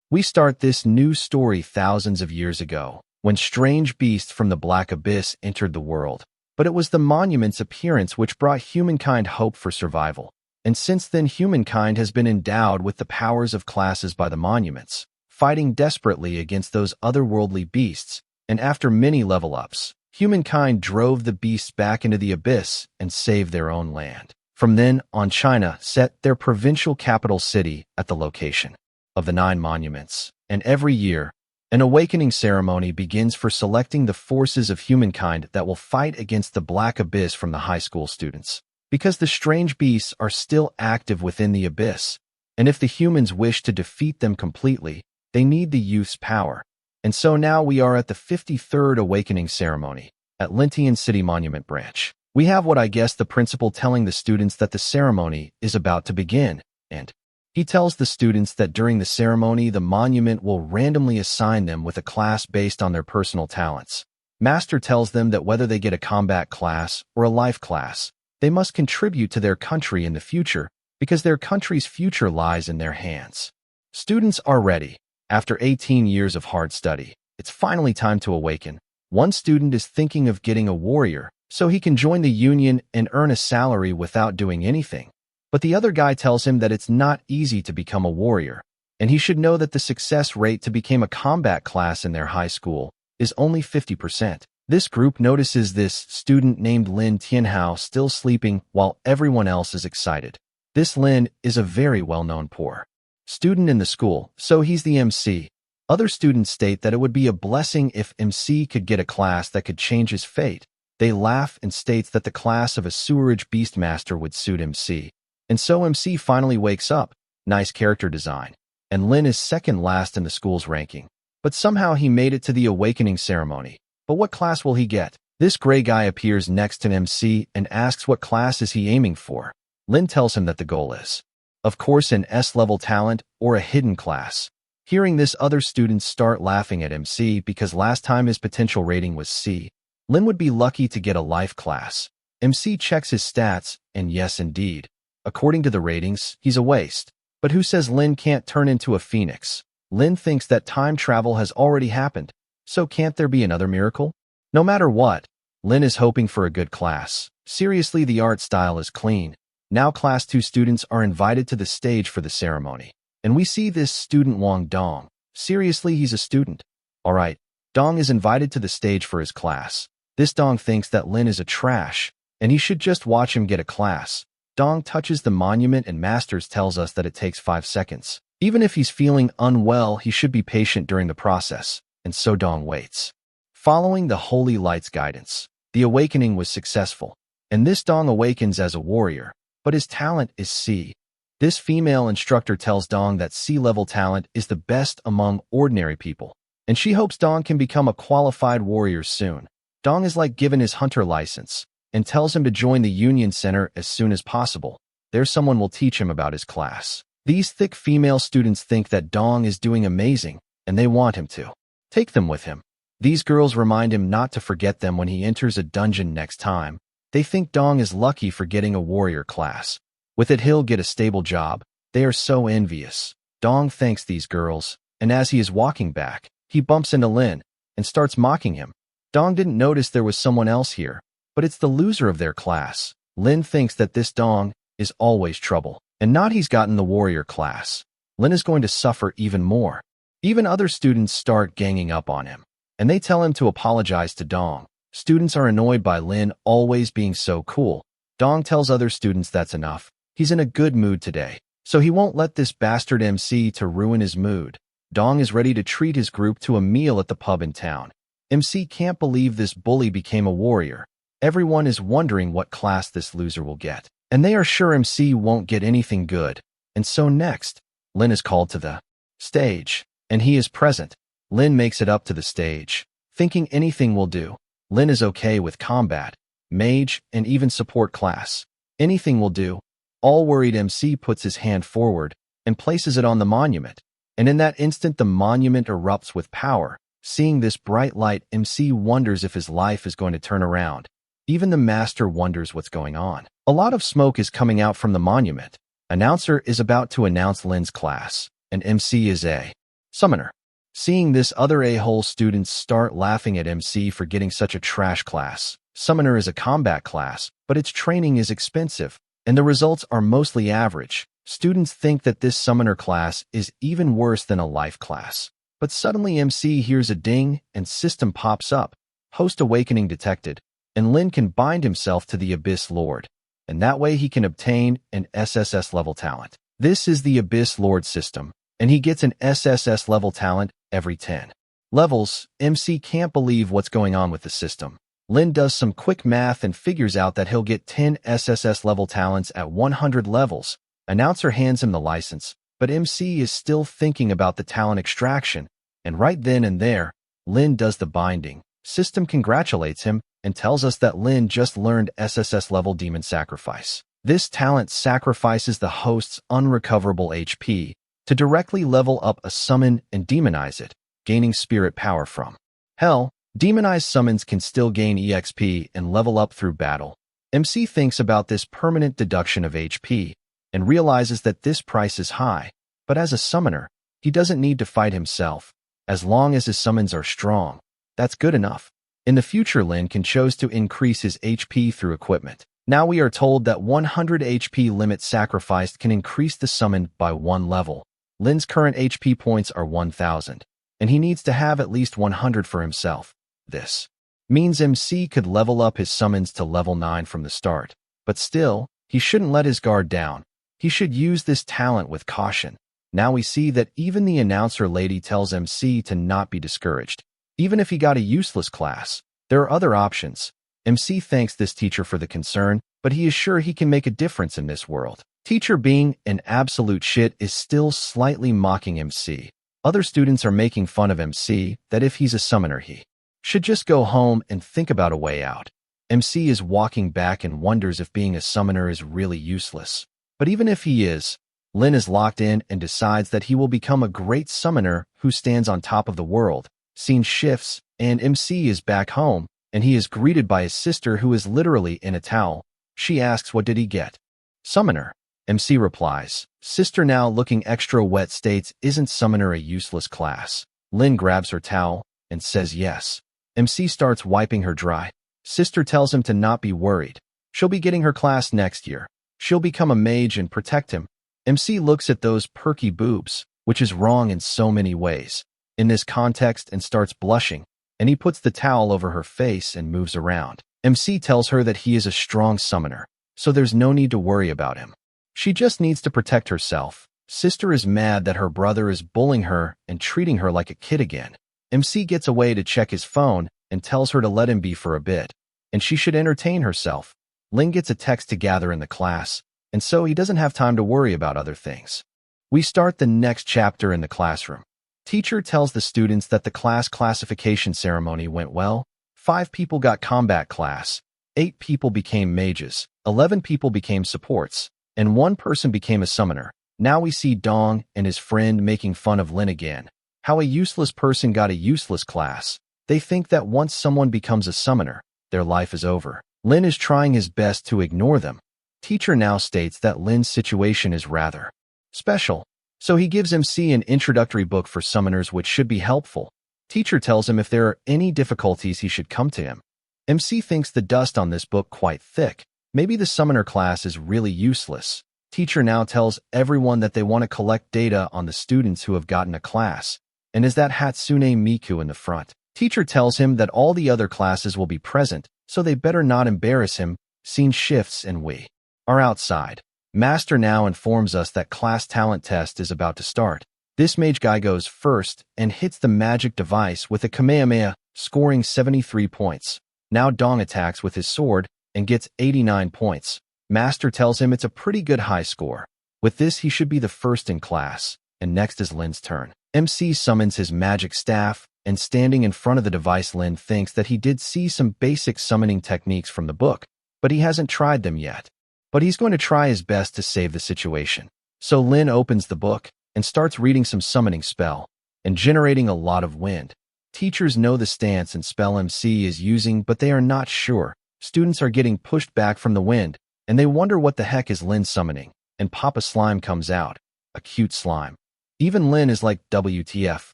We start this new story thousands of years ago, when strange beasts from the Black Abyss entered the world. But it was the monument's appearance which brought humankind hope for survival. And since then humankind has been endowed with the powers of classes by the monuments, fighting desperately against those otherworldly beasts, and after many level-ups, humankind drove the beasts back into the abyss and saved their own land. From then on, China set their provincial capital city at the location of the 9 monuments, and every year, an awakening ceremony begins for selecting the forces of humankind that will fight against the Black Abyss from the high school students. Because the strange beasts are still active within the abyss, and if the humans wish to defeat them completely, they need the youth's power. And so now we are at the 53rd awakening ceremony at Lintian City Monument Branch. We have what I guess the principal telling the students that the ceremony is about to begin, and he tells the students that during the ceremony the monument will randomly assign them with a class based on their personal talents. Master tells them that whether they get a combat class or a life class, they must contribute to their country in the future because their country's future lies in their hands. Students are ready. After 18 years of hard study, it's finally time to awaken. One student is thinking of getting a warrior so he can join the union and earn a salary without doing anything. But the other guy tells him that it's not easy to become a warrior, and he should know that the success rate to become a combat class in their high school is only 50%. This group notices this student named Lin Tianhao still sleeping while everyone else is excited. This Lin is a very well-known poor student in the school, so he's the MC. Other students state that it would be a blessing if MC could get a class that could change his fate. They laugh and states that the class of a sewerage beastmaster would suit MC. And so MC finally wakes up. Nice character design. And Lin is second last in the school's ranking. But somehow he made it to the awakening ceremony. But what class will he get? This gray guy appears next to MC and asks what class is he aiming for. Lin tells him that the goal is, of course, an S-level talent or a hidden class. Hearing this, other students start laughing at MC because last time his potential rating was C. Lin would be lucky to get a life class. MC checks his stats, and yes indeed. According to the ratings, he's a waste. But who says Lin can't turn into a phoenix? Lin thinks that time travel has already happened. So can't there be another miracle? No matter what, Lin is hoping for a good class. Seriously, the art style is clean. Now Class 2 students are invited to the stage for the ceremony. And we see this student Wang Dong. Seriously, he's a student. Alright, Dong is invited to the stage for his class. This Dong thinks that Lin is a trash, and he should just watch him get a class. Dong touches the monument and Masters tells us that it takes 5 seconds. Even if he's feeling unwell, he should be patient during the process, and so Dong waits. Following the Holy Light's guidance, the awakening was successful, and this Dong awakens as a warrior, but his talent is C. This female instructor tells Dong that C-level talent is the best among ordinary people, and she hopes Dong can become a qualified warrior soon. Dong is like given his hunter license, and tells him to join the Union Center as soon as possible. There someone will teach him about his class. These thick female students think that Dong is doing amazing, and they want him to take them with him. These girls remind him not to forget them when he enters a dungeon next time. They think Dong is lucky for getting a warrior class. With it, he'll get a stable job. They are so envious. Dong thanks these girls, and as he is walking back, he bumps into Lin and starts mocking him. Dong didn't notice there was someone else here, but it's the loser of their class. Lin thinks that this Dong is always trouble, and not he's gotten the warrior class. Lin is going to suffer even more. Even other students start ganging up on him, and they tell him to apologize to Dong. Students are annoyed by Lin always being so cool. Dong tells other students that's enough. He's in a good mood today, so he won't let this bastard MC to ruin his mood. Dong is ready to treat his group to a meal at the pub in town. MC can't believe this bully became a warrior. Everyone is wondering what class this loser will get, and they are sure MC won't get anything good. And so next, Lin is called to the stage, and he is present. Lin makes it up to the stage, thinking anything will do. Lin is okay with combat, mage, and even support class. Anything will do. All worried, MC puts his hand forward and places it on the monument, and in that instant the monument erupts with power. Seeing this bright light, MC wonders if his life is going to turn around. Even the master wonders what's going on. A lot of smoke is coming out from the monument. Announcer is about to announce Lin's class, and MC is a Summoner. Seeing this, other a-hole students start laughing at MC for getting such a trash class. Summoner is a combat class, but its training is expensive, and the results are mostly average. Students think that this summoner class is even worse than a life class. But suddenly MC hears a ding and system pops up. Host awakening detected, and Lin can bind himself to the Abyss Lord, and that way he can obtain an SSS level talent. This is the Abyss Lord system, and he gets an SSS level talent every 10 levels. MC can't believe what's going on with the system. Lin does some quick math and figures out that he'll get 10 SSS level talents at 100 levels. Announcer hands him the license, but MC is still thinking about the talent extraction, and right then and there, Lin does the binding. System congratulates him and tells us that Lin just learned SSS level Demon Sacrifice. This talent sacrifices the host's unrecoverable HP to directly level up a summon and demonize it, gaining spirit power from. Hell, demonized summons can still gain EXP and level up through battle. MC thinks about this permanent deduction of HP and realizes that this price is high, but as a summoner, he doesn't need to fight himself. As long as his summons are strong, that's good enough. In the future, Lin can choose to increase his HP through equipment. Now we are told that 100 HP limit sacrificed can increase the summon by 1 level. Lin's current HP points are 1000, and he needs to have at least 100 for himself. This means MC could level up his summons to level 9 from the start. But still, he shouldn't let his guard down. He should use this talent with caution. Now we see that even the announcer lady tells MC to not be discouraged. Even if he got a useless class, there are other options. MC thanks this teacher for the concern, but he is sure he can make a difference in this world. Teacher, being an absolute shit, is still slightly mocking MC. Other students are making fun of MC that if he's a summoner, he should just go home and think about a way out. MC is walking back and wonders if being a summoner is really useless. But even if he is, Lin is locked in and decides that he will become a great summoner who stands on top of the world. Scene shifts, and MC is back home, and he is greeted by his sister, who is literally in a towel. She asks, what did he get? Summoner. MC replies. Sister, now looking extra wet, states, isn't summoner a useless class? Lin grabs her towel and says yes. MC starts wiping her dry. Sister tells him to not be worried. She'll be getting her class next year. She'll become a mage and protect him. MC looks at those perky boobs, which is wrong in so many ways in this context, and starts blushing, and he puts the towel over her face and moves around. MC tells her that he is a strong summoner, so there's no need to worry about him. She just needs to protect herself. Sister is mad that her brother is bullying her and treating her like a kid again. MC gets away to check his phone and tells her to let him be for a bit, and she should entertain herself. Lin gets a text to gather in the class, and so he doesn't have time to worry about other things. We start the next chapter in the classroom. Teacher tells the students that the class classification ceremony went well. 5 people got combat class, 8 people became mages, 11 people became supports, and 1 person became a summoner. Now we see Dong and his friend making fun of Lin again. How a useless person got a useless class. They think that once someone becomes a summoner, their life is over. Lin is trying his best to ignore them. Teacher now states that Lin's situation is rather special, so he gives MC an introductory book for summoners which should be helpful. Teacher tells him if there are any difficulties he should come to him. MC thinks the dust on this book quite thick. Maybe the summoner class is really useless. Teacher now tells everyone that they want to collect data on the students who have gotten a class, and is that Hatsune Miku in the front. Teacher tells him that all the other classes will be present, so they better not embarrass him. Scene shifts and we are outside. Master now informs us that class talent test is about to start. This mage guy goes first and hits the magic device with a Kamehameha, scoring 73 points. Now Dong attacks with his sword and gets 89 points. Master tells him it's a pretty good high score. With this, he should be the first in class, and next is Lin's turn. MC summons his magic staff, and standing in front of the device, Lin thinks that he did see some basic summoning techniques from the book, but he hasn't tried them yet. But he's going to try his best to save the situation. So Lin opens the book and starts reading some summoning spell and generating a lot of wind. Teachers know the stance and spell MC is using, but they are not sure. Students are getting pushed back from the wind, and they wonder what the heck is Lin summoning, and Papa Slime comes out. A cute slime. Even Lin is like WTF.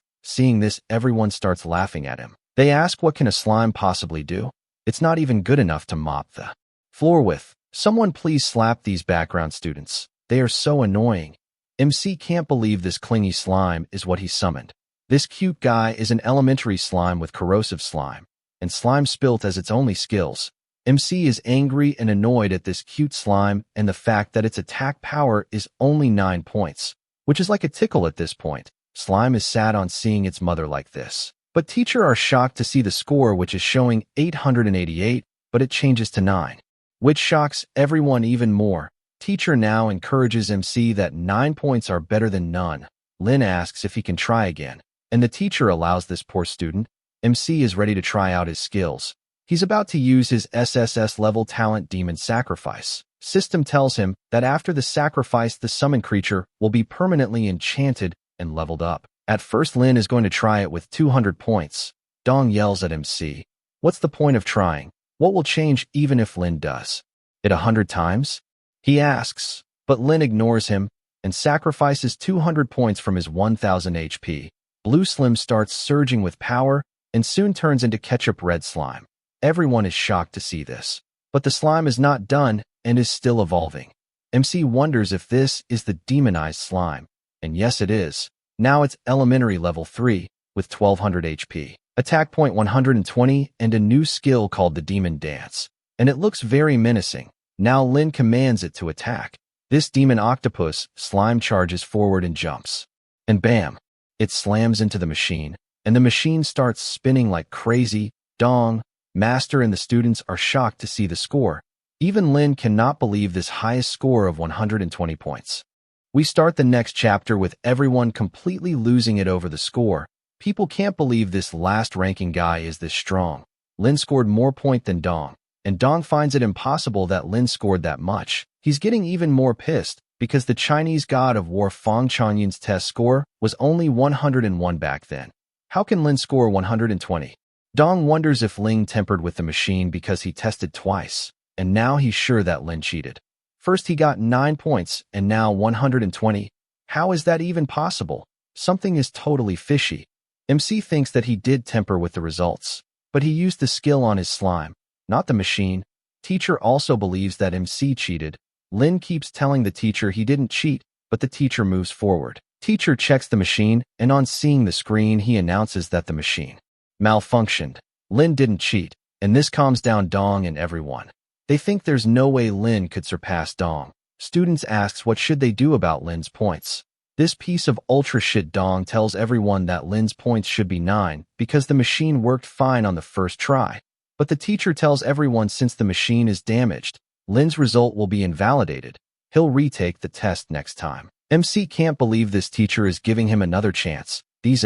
Seeing this, everyone starts laughing at him. They ask what can a slime possibly do? It's not even good enough to mop the floor with. Someone please slap these background students. They are so annoying. MC can't believe this clingy slime is what he summoned. This cute guy is an elementary slime with corrosive slime, and slime spilt as its only skills. MC is angry and annoyed at this cute slime and the fact that its attack power is only 9 points, which is like a tickle at this point. Slime is sad on seeing its mother like this. But teacher are shocked to see the score, which is showing 888, but it changes to 9, which shocks everyone even more. Teacher now encourages MC that 9 points are better than none. Lin asks if he can try again, and the teacher allows this poor student. MC is ready to try out his skills. He's about to use his SSS level talent Demon Sacrifice. System tells him that after the sacrifice, the summoned creature will be permanently enchanted and leveled up. At first, Lin is going to try it with 200 points. Dong yells at MC. What's the point of trying? What will change even if Lin does it 100 times? He asks, but Lin ignores him and sacrifices 200 points from his 1000 HP. Blue Slim starts surging with power and soon turns into ketchup red slime. Everyone is shocked to see this, but the slime is not done and is still evolving. MC wonders if this is the demonized slime, and yes it is. Now it's elementary level 3 with 1200 HP, attack point 120, and a new skill called the Demon Dance, and it looks very menacing. Now Lin commands it to attack. This demon octopus slime charges forward and jumps, and bam, it slams into the machine, and the machine starts spinning like crazy. Dong, Master, and the students are shocked to see the score. Even Lin cannot believe this highest score of 120 points. We start the next chapter with everyone completely losing it over the score. People can't believe this last ranking guy is this strong. Lin scored more point than Dong, and Dong finds it impossible that Lin scored that much. He's getting even more pissed because the Chinese god of war Fang Chanyan's test score was only 101 back then. How can Lin score 120? Dong wonders if Ling tempered with the machine because he tested twice, and now he's sure that Lin cheated. First he got 9 points, and now 120. How is that even possible? Something is totally fishy. MC thinks that he did temper with the results, but he used the skill on his slime, not the machine. Teacher also believes that MC cheated. Lin keeps telling the teacher he didn't cheat, but the teacher moves forward. Teacher checks the machine, and on seeing the screen he announces that the machine malfunctioned. Lin didn't cheat, and this calms down Dong and everyone. They think there's no way Lin could surpass Dong. Students asks what should they do about Lin's points. This piece of ultra shit. Dong tells everyone that Lin's points should be 9 because the machine worked fine on the first try. But the teacher tells everyone since the machine is damaged, Lin's result will be invalidated. He'll retake the test next time. MC can't believe this teacher is giving him another chance. These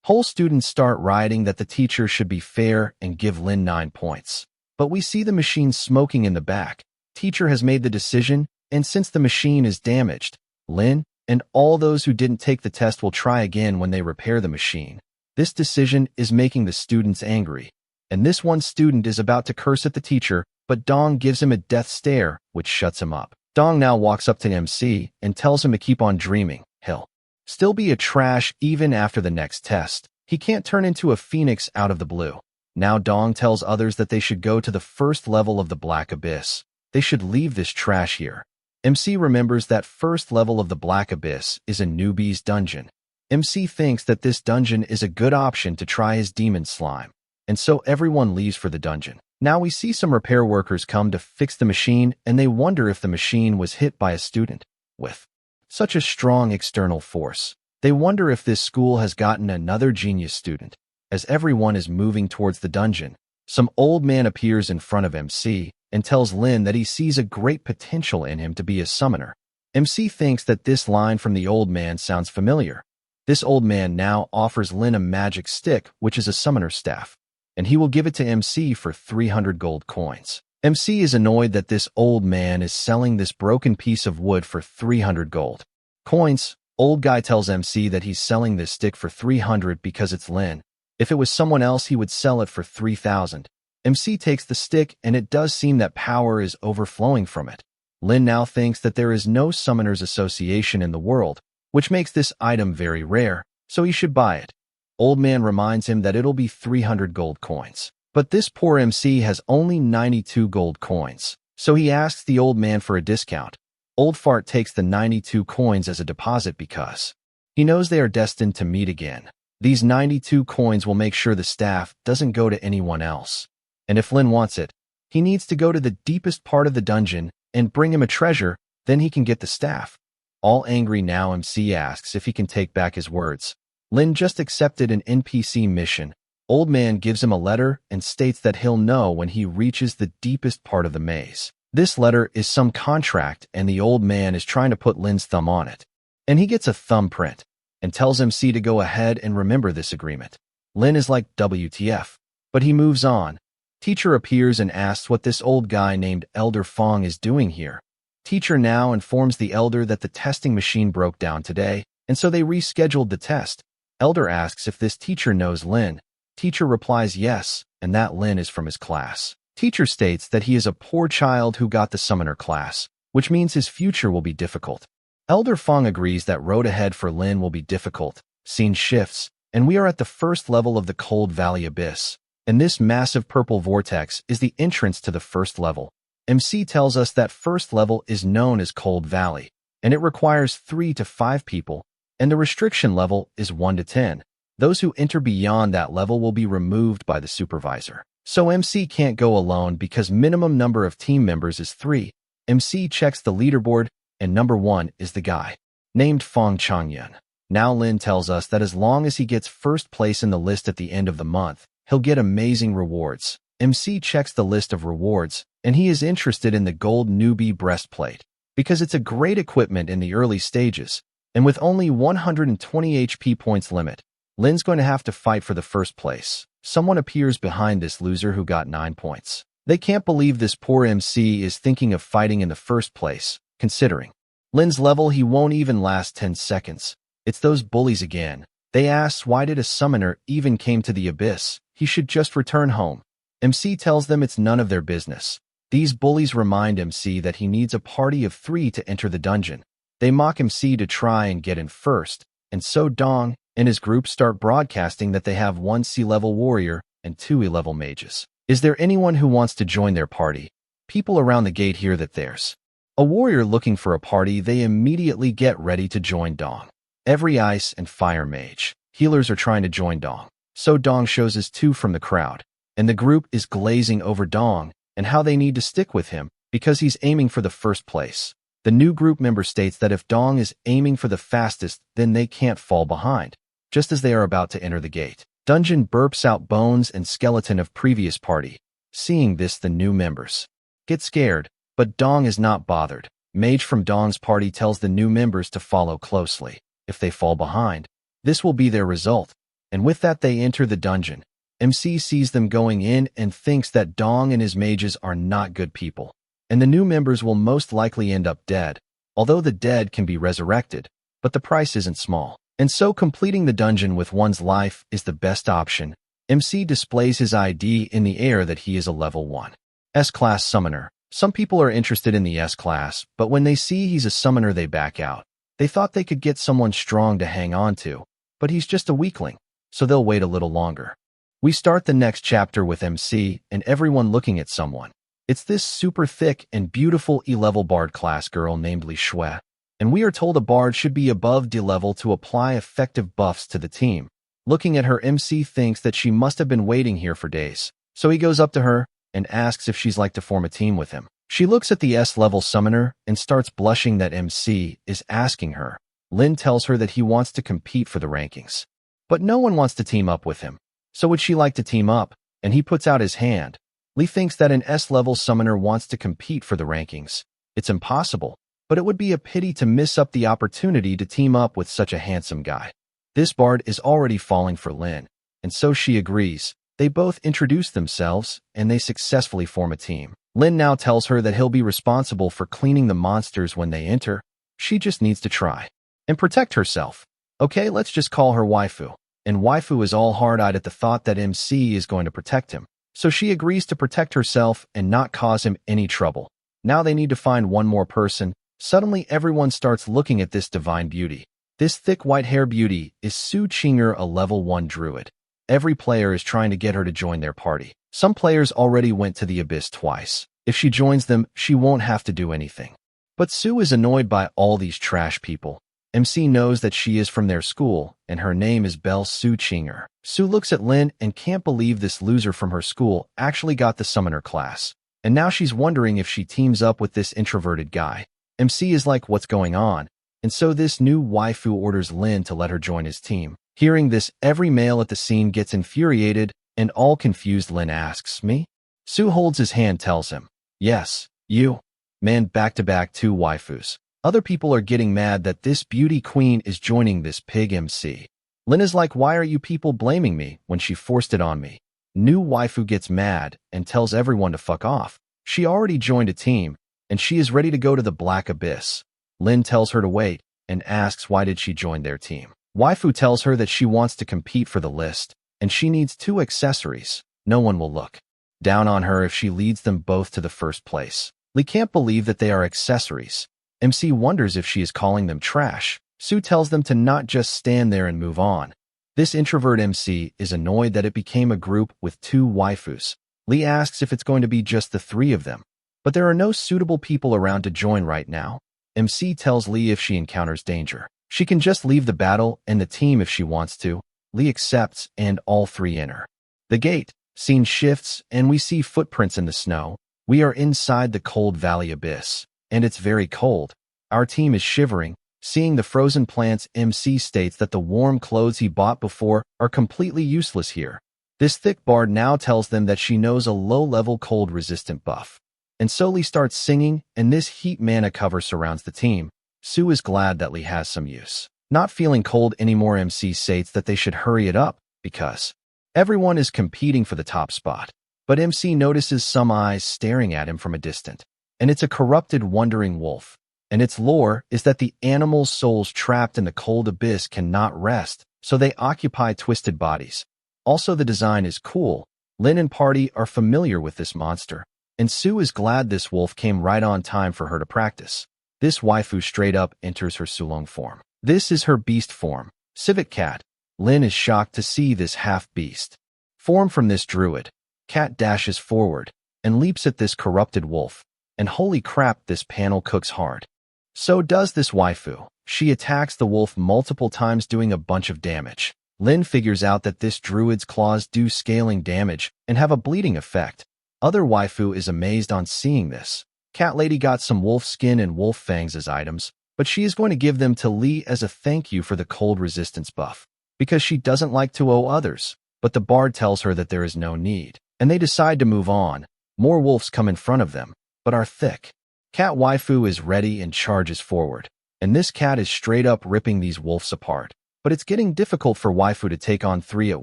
whole students start rioting that the teacher should be fair and give Lin 9 points. But we see the machine smoking in the back. Teacher has made the decision, and since the machine is damaged, Lin and all those who didn't take the test will try again when they repair the machine. This decision is making the students angry, and this one student is about to curse at the teacher, but Dong gives him a death stare, which shuts him up. Dong now walks up to MC and tells him to keep on dreaming. He'll still be a trash even after the next test. He can't turn into a phoenix out of the blue. Now Dong tells others that they should go to the first level of the Black Abyss. They should leave this trash here. MC remembers that first level of the Black Abyss is a newbie's dungeon. MC thinks that this dungeon is a good option to try his demon slime, and so everyone leaves for the dungeon. Now we see some repair workers come to fix the machine, and they wonder if the machine was hit by a student with such a strong external force. They wonder if this school has gotten another genius student. As everyone is moving towards the dungeon, some old man appears in front of MC and tells Lin that he sees a great potential in him to be a summoner. MC thinks that this line from the old man sounds familiar. This old man now offers Lin a magic stick, which is a summoner staff, and he will give it to MC for 300 gold coins. MC is annoyed that this old man is selling this broken piece of wood for 300 gold coins. Old guy tells MC that he's selling this stick for 300 because it's Lin. If it was someone else, he would sell it for 3,000. MC takes the stick, and it does seem that power is overflowing from it. Lin now thinks that there is no Summoners Association in the world, which makes this item very rare, so he should buy it. Old man reminds him that it'll be 300 gold coins. But this poor MC has only 92 gold coins, so he asks the old man for a discount. Old Fart takes the 92 coins as a deposit because he knows they are destined to meet again. These 92 coins will make sure the staff doesn't go to anyone else. And if Lin wants it, he needs to go to the deepest part of the dungeon and bring him a treasure, then he can get the staff. All angry now, MC asks if he can take back his words. Lin just accepted an NPC mission. Old man gives him a letter and states that he'll know when he reaches the deepest part of the maze. This letter is some contract and the old man is trying to put Lin's thumb on it. And he gets a thumbprint and tells MC to go ahead and remember this agreement. Lin is like WTF, but he moves on. Teacher appears and asks what this old guy named Elder Fong is doing here. Teacher now informs the elder that the testing machine broke down today, and so they rescheduled the test. Elder asks if this teacher knows Lin. Teacher replies yes, and that Lin is from his class. Teacher states that he is a poor child who got the summoner class, which means his future will be difficult. Elder Fong agrees that road ahead for Lin will be difficult. Scene shifts, and we are at the first level of the Cold Valley Abyss. And this massive purple vortex is the entrance to the first level. MC tells us that first level is known as Cold Valley, and it requires 3 to 5 people, and the restriction level is 1 to 10. Those who enter beyond that level will be removed by the supervisor. So MC can't go alone because minimum number of team members is 3. MC checks the leaderboard, and number 1 is the guy named Fong Changyun. Now Lin tells us that as long as he gets first place in the list at the end of the month, he'll get amazing rewards. MC checks the list of rewards, and he is interested in the gold newbie breastplate because it's a great equipment in the early stages, and with only 120 HP points limit, Lin's going to have to fight for the first place. Someone appears behind this loser who got 9 points. They can't believe this poor MC is thinking of fighting in the first place, considering Lin's level he won't even last 10 seconds. It's those bullies again. They ask why did a summoner even came to the abyss? He should just return home. MC tells them it's none of their business. These bullies remind MC that he needs a party of 3 to enter the dungeon. They mock MC to try and get in first, and so Dong and his group start broadcasting that they have 1 C-level warrior and 2 E-level mages. Is there anyone who wants to join their party? People around the gate hear that there's a warrior looking for a party. They immediately get ready to join Dong. Every ice and fire mage healers are trying to join Dong. So Dong shows his 2 from the crowd, and the group is glazing over Dong and how they need to stick with him because he's aiming for the first place. The new group member states that if Dong is aiming for the fastest, then they can't fall behind. Just as they are about to enter the gate, Dungeon burps out bones and skeleton of previous party. Seeing this, the new members get scared, but Dong is not bothered. Mage from Dong's party tells the new members to follow closely. If they fall behind, this will be their result. And with that, they enter the dungeon. MC sees them going in and thinks that Dong and his mages are not good people, and the new members will most likely end up dead, although the dead can be resurrected, but the price isn't small. And so completing the dungeon with one's life is the best option. MC displays his ID in the air that he is a level 1 S-class summoner. Some people are interested in the S-class, but when they see he's a summoner they back out. They thought they could get someone strong to hang on to, but he's just a weakling, so they'll wait a little longer. We start the next chapter with MC and everyone looking at someone. It's this super thick and beautiful E-level bard class girl named Li Shui. And we are told a bard should be above D level to apply effective buffs to the team. Looking at her, MC thinks that she must have been waiting here for days. So he goes up to her and asks if she's like to form a team with him. She looks at the S-level summoner and starts blushing that MC is asking her. Lin tells her that he wants to compete for the rankings, but no one wants to team up with him. So would she like to team up? And he puts out his hand. Li thinks that an S-level summoner wants to compete for the rankings. It's impossible. But it would be a pity to miss up the opportunity to team up with such a handsome guy. This bard is already falling for Lin, and so she agrees. They both introduce themselves, and they successfully form a team. Lin now tells her that he'll be responsible for cleaning the monsters when they enter. She just needs to try and protect herself. Okay, let's just call her waifu. And waifu is all hard-eyed at the thought that MC is going to protect him. So she agrees to protect herself and not cause him any trouble. Now they need to find one more person. Suddenly everyone starts looking at this divine beauty. This thick white hair beauty is Su Chinger, a level 1 druid. Every player is trying to get her to join their party. Some players already went to the abyss twice. If she joins them, she won't have to do anything. But Su is annoyed by all these trash people. MC knows that she is from their school, and her name is Belle Su Chinger. Su looks at Lin and can't believe this loser from her school actually got the summoner class. And now she's wondering if she teams up with this introverted guy. MC is like, what's going on? And so this new waifu orders Lin to let her join his team. Hearing this, every male at the scene gets infuriated, and all confused Lin asks, me? Su holds his hand, tells him, yes, you. Man, back-to-back 2 waifus. Other people are getting mad that this beauty queen is joining this pig MC. Lin is like, why are you people blaming me when she forced it on me? New waifu gets mad and tells everyone to fuck off. She already joined a team, and she is ready to go to the Black Abyss. Lin tells her to wait and asks why did she join their team. Waifu tells her that she wants to compete for the list, and she needs 2 accessories. No one will look down on her if she leads them both to the first place. Lee can't believe that they are accessories. MC wonders if she is calling them trash. Su tells them to not just stand there and move on. This introvert MC is annoyed that it became a group with 2 waifus. Lee asks if it's going to be just the 3 of them. But there are no suitable people around to join right now. MC tells Lee if she encounters danger, she can just leave the battle and the team if she wants to. Lee accepts and all 3 enter. The gate scene shifts and we see footprints in the snow. We are inside the cold valley abyss, and it's very cold. Our team is shivering. Seeing the frozen plants, MC states that the warm clothes he bought before are completely useless here. This thick bard now tells them that she knows a low-level cold-resistant buff. And so Lee starts singing, and this heat mana cover surrounds the team. Su is glad that Lee has some use. Not feeling cold anymore, MC states that they should hurry it up, because everyone is competing for the top spot. But MC notices some eyes staring at him from a distance, and it's a corrupted, wandering wolf. And its lore is that the animal's souls trapped in the cold abyss cannot rest, so they occupy twisted bodies. Also, the design is cool. Lin and party are familiar with this monster, and Su is glad this wolf came right on time for her to practice. This waifu straight up enters her Sulong form. This is her beast form, Civet Cat. Lin is shocked to see this half-beast form from this druid. Cat dashes forward and leaps at this corrupted wolf, and holy crap, this panel cooks hard. So does this waifu. She attacks the wolf multiple times, doing a bunch of damage. Lin figures out that this druid's claws do scaling damage and have a bleeding effect. Other waifu is amazed on seeing this. Cat Lady got some wolf skin and wolf fangs as items, but she is going to give them to Lee as a thank you for the cold resistance buff, because she doesn't like to owe others. But the bard tells her that there is no need, and they decide to move on. More wolves come in front of them, but are thick. Cat waifu is ready and charges forward, and this cat is straight up ripping these wolves apart. But it's getting difficult for waifu to take on 3 at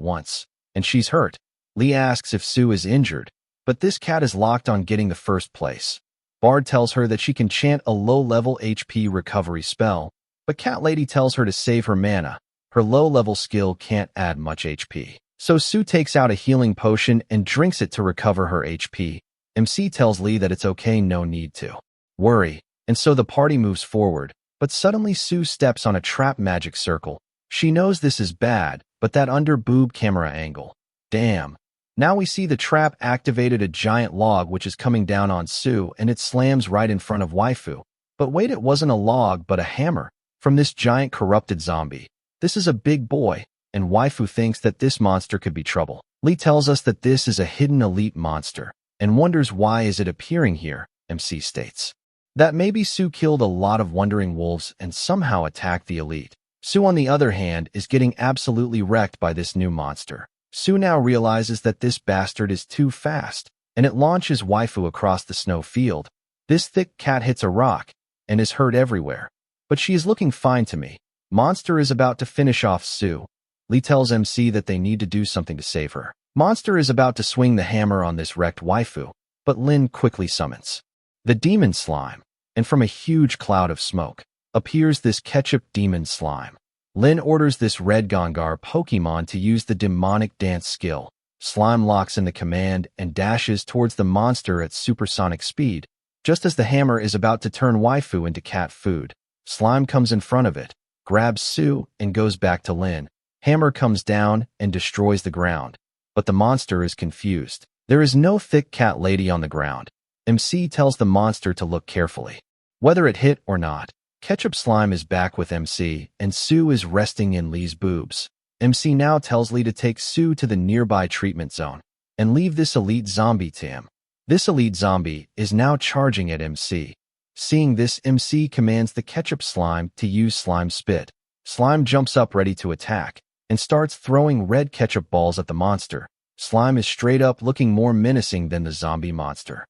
once, and she's hurt. Lee asks if Su is injured, but this cat is locked on getting the first place. Bard tells her that she can chant a low-level HP recovery spell, but Cat Lady tells her to save her mana. Her low-level skill can't add much HP. So Su takes out a healing potion and drinks it to recover her HP. MC tells Lee that it's okay, no need to worry, and so the party moves forward. But suddenly Su steps on a trap magic circle. She knows this is bad, but that under-boob camera angle. Damn. Now we see the trap activated a giant log which is coming down on Su, and it slams right in front of waifu. But wait, it wasn't a log but a hammer from this giant corrupted zombie. This is a big boy, and waifu thinks that this monster could be trouble. Lee tells us that this is a hidden elite monster, and wonders why is it appearing here. MC states that maybe Su killed a lot of wandering wolves and somehow attacked the elite. Su, on the other hand, is getting absolutely wrecked by this new monster. Su now realizes that this bastard is too fast, and it launches waifu across the snow field. This thick cat hits a rock and is hurt everywhere, but she is looking fine to me. Monster is about to finish off Su. Lee tells MC that they need to do something to save her. Monster is about to swing the hammer on this wrecked waifu, but Lin quickly summons the demon slime, and from a huge cloud of smoke appears this ketchup demon slime. Lin orders this red Gongar Pokemon to use the demonic dance skill. Slime locks in the command and dashes towards the monster at supersonic speed. Just as the hammer is about to turn waifu into cat food, Slime comes in front of it, grabs Sue, and goes back to Lin. Hammer comes down and destroys the ground. But the monster is confused. There is no thick cat lady on the ground. MC tells the monster to look carefully. Whether it hit or not, Ketchup Slime is back with MC, and Sue is resting in Lee's boobs. MC now tells Lee to take Sue to the nearby treatment zone and leave this elite zombie to him. This elite zombie is now charging at MC. Seeing this, MC commands the Ketchup Slime to use Slime Spit. Slime jumps up ready to attack and starts throwing red ketchup balls at the monster. Slime is straight up looking more menacing than the zombie monster.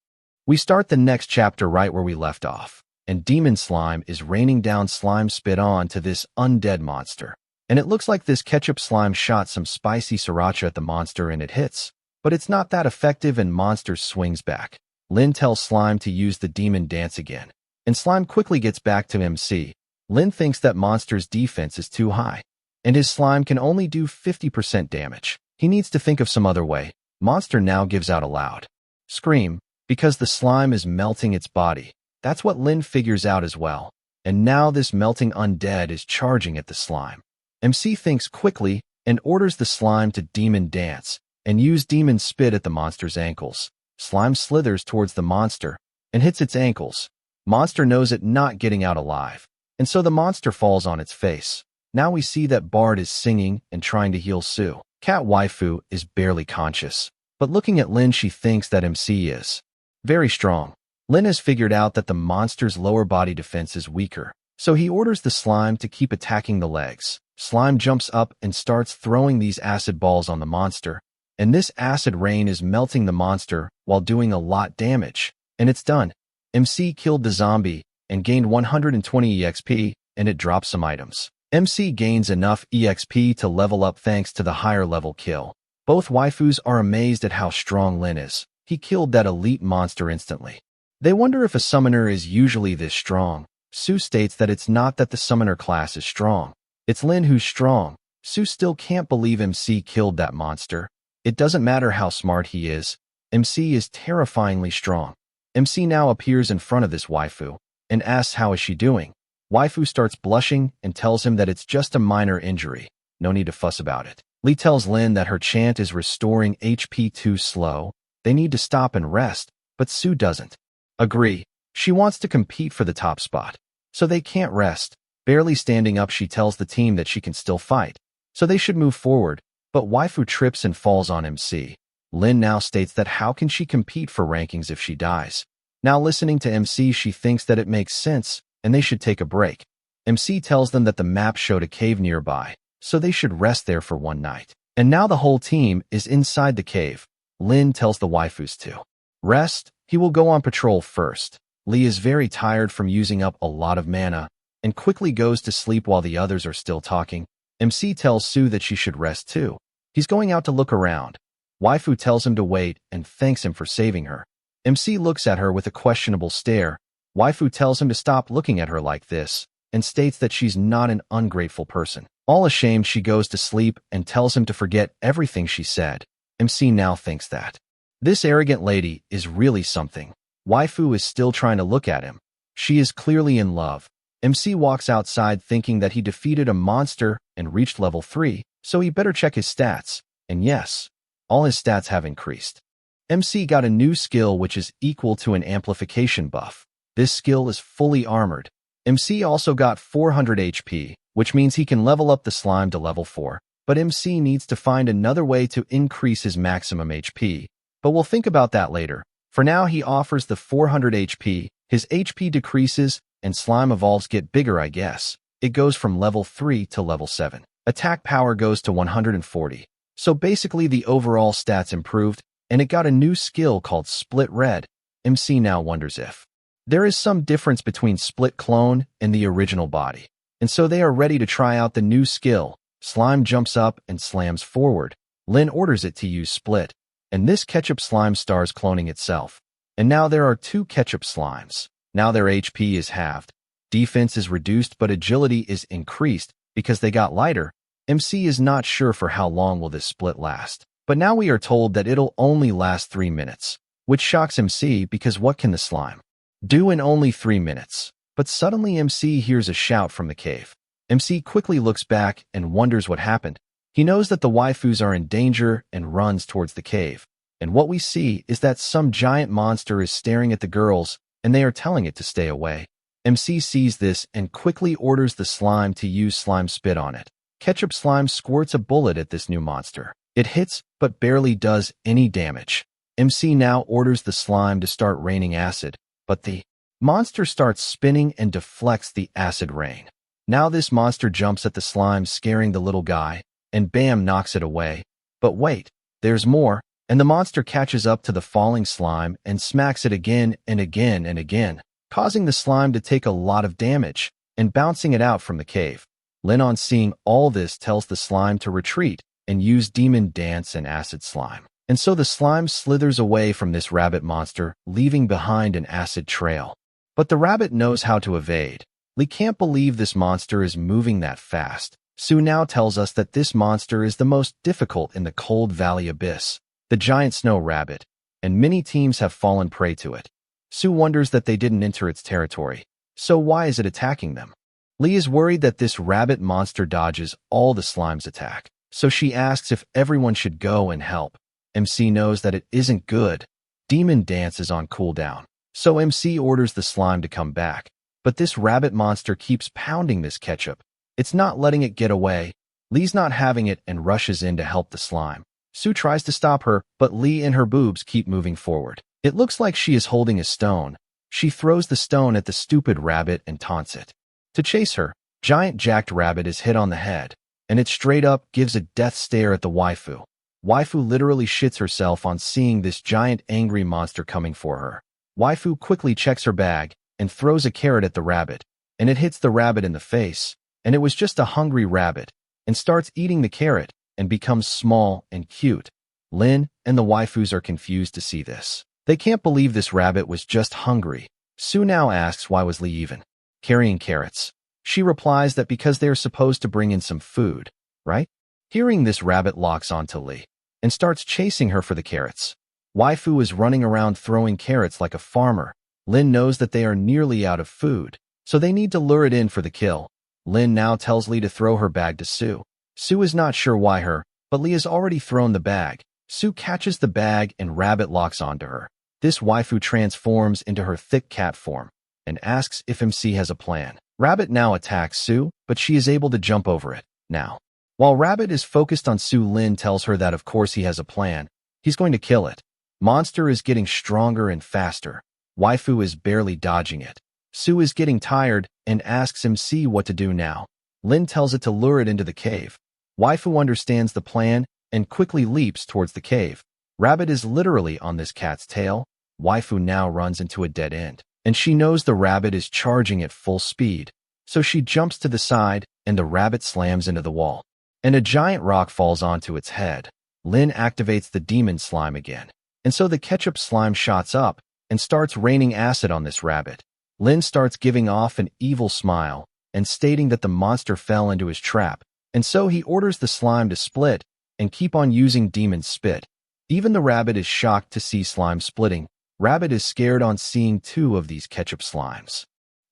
We start the next chapter right where we left off, and Demon Slime is raining down Slime Spit on to this undead monster. And it looks like this Ketchup Slime shot some spicy sriracha at the monster and it hits. But it's not that effective and monster swings back. Lin tells Slime to use the demon dance again, and Slime quickly gets back to MC. Lin thinks that monster's defense is too high, and his slime can only do 50% damage. He needs to think of some other way. Monster now gives out a loud scream because the slime is melting its body. That's what Lin figures out as well. And now this melting undead is charging at the slime. MC thinks quickly and orders the slime to demon dance and use demon spit at the monster's ankles. Slime slithers towards the monster and hits its ankles. Monster knows it not getting out alive, and so the monster falls on its face. Now we see that Bard is singing and trying to heal Sue. Cat Waifu is barely conscious, but looking at Lin, she thinks that MC is very strong. Lin has figured out that the monster's lower body defense is weaker, so he orders the slime to keep attacking the legs. Slime jumps up and starts throwing these acid balls on the monster, and this acid rain is melting the monster while doing a lot damage. And it's done. MC killed the zombie and gained 120 EXP, and it drops some items. MC gains enough EXP to level up thanks to the higher level kill. Both waifus are amazed at how strong Lin is. He killed that elite monster instantly. They wonder if a summoner is usually this strong. Sue states that it's not that the summoner class is strong. It's Lin who's strong. Sue still can't believe MC killed that monster. It doesn't matter how smart he is. MC is terrifyingly strong. MC now appears in front of this waifu and asks how is she doing. Waifu starts blushing and tells him that it's just a minor injury. No need to fuss about it. Lee tells Lin that her chant is restoring HP too slow. They need to stop and rest, but Sue doesn't agree. She wants to compete for the top spot, so they can't rest. Barely standing up, she tells the team that she can still fight, so they should move forward, but waifu trips and falls on MC. Lin now states that how can she compete for rankings if she dies? Now listening to MC, she thinks that it makes sense and they should take a break. MC tells them that the map showed a cave nearby, so they should rest there for one night. And now the whole team is inside the cave. Lin tells the waifus to rest. He will go on patrol first. Lee is very tired from using up a lot of mana and quickly goes to sleep while the others are still talking. MC tells Sue that she should rest too. He's going out to look around. Waifu tells him to wait and thanks him for saving her. MC looks at her with a questionable stare. Waifu tells him to stop looking at her like this and states that she's not an ungrateful person. All ashamed, she goes to sleep and tells him to forget everything she said. MC now thinks that this arrogant lady is really something. Waifu is still trying to look at him. She is clearly in love. MC walks outside thinking that he defeated a monster and reached level 3, so he better check his stats. And yes, all his stats have increased. MC got a new skill which is equal to an amplification buff. This skill is fully armored. MC also got 400 HP, which means he can level up the slime to level 4. But MC needs to find another way to increase his maximum HP. But we'll think about that later. For now, he offers the 400 HP. His HP decreases and slime evolves get bigger, I guess. It goes from level 3 to level 7. Attack power goes to 140. So basically the overall stats improved, and it got a new skill called Split Red. MC now wonders if there is some difference between Split Clone and the original body. And so they are ready to try out the new skill. Slime jumps up and slams forward. Lin orders it to use Split, and this ketchup slime starts cloning itself. And now there are 2 ketchup slimes. Now their HP is halved. Defense is reduced, but agility is increased because they got lighter. MC is not sure for how long will this split last. But now we are told that it'll only last 3 minutes, which shocks MC because what can the slime do in only 3 minutes? But suddenly MC hears a shout from the cave. MC quickly looks back and wonders what happened. He knows that the waifus are in danger and runs towards the cave. And what we see is that some giant monster is staring at the girls, and they are telling it to stay away. MC sees this and quickly orders the slime to use slime spit on it. Ketchup slime squirts a bullet at this new monster. It hits, but barely does any damage. MC now orders the slime to start raining acid, but the monster starts spinning and deflects the acid rain. Now this monster jumps at the slime, scaring the little guy, and bam, knocks it away. But wait, there's more, and the monster catches up to the falling slime and smacks it again and again and again, causing the slime to take a lot of damage and bouncing it out from the cave. Lin, on seeing all this, tells the slime to retreat and use demon dance and acid slime. And so the slime slithers away from this rabbit monster, leaving behind an acid trail. But the rabbit knows how to evade. Lee can't believe this monster is moving that fast. Sue now tells us that this monster is the most difficult in the Cold Valley Abyss, the giant snow rabbit, and many teams have fallen prey to it. Sue wonders that they didn't enter its territory, so why is it attacking them? Lee is worried that this rabbit monster dodges all the slime's attack, so she asks if everyone should go and help. MC knows that it isn't good. Demon dance is on cooldown, so MC orders the slime to come back. But this rabbit monster keeps pounding this ketchup. It's not letting it get away. Lee's not having it and rushes in to help the slime. Sue tries to stop her, but Lee and her boobs keep moving forward. It looks like she is holding a stone. She throws the stone at the stupid rabbit and taunts it. To chase her, giant jacked rabbit is hit on the head, and it straight up gives a death stare at the waifu. Waifu literally shits herself on seeing this giant angry monster coming for her. Waifu quickly checks her bag and throws a carrot at the rabbit, and it hits the rabbit in the face, and it was just a hungry rabbit, and starts eating the carrot and becomes small and cute. Lin and the waifus are confused to see this. They can't believe this rabbit was just hungry. Sue now asks why was Lee even carrying carrots. She replies that because they are supposed to bring in some food, right? Hearing this, rabbit locks onto Lee and starts chasing her for the carrots. Waifu is running around throwing carrots like a farmer. Lin knows that they are nearly out of food, so they need to lure it in for the kill. Lin now tells Lee to throw her bag to Sue. Sue is not sure why her, but Lee has already thrown the bag. Sue catches the bag and rabbit locks onto her. This waifu transforms into her thick cat form and asks if MC has a plan. Rabbit now attacks Sue, but she is able to jump over it. Now, while Rabbit is focused on Sue, Lin tells her that of course he has a plan. He's going to kill it. Monster is getting stronger and faster. Waifu is barely dodging it. Sue is getting tired and asks MC what to do now. Lin tells it to lure it into the cave. Waifu understands the plan and quickly leaps towards the cave. Rabbit is literally on this cat's tail. Waifu now runs into a dead end, and she knows the rabbit is charging at full speed. So she jumps to the side, and the rabbit slams into the wall, and a giant rock falls onto its head. Lin activates the demon slime again, and so the ketchup slime shots up and starts raining acid on this rabbit. Lin starts giving off an evil smile and stating that the monster fell into his trap, and so he orders the slime to split and keep on using demon spit. Even the rabbit is shocked to see slime splitting. Rabbit is scared on seeing two of these ketchup slimes.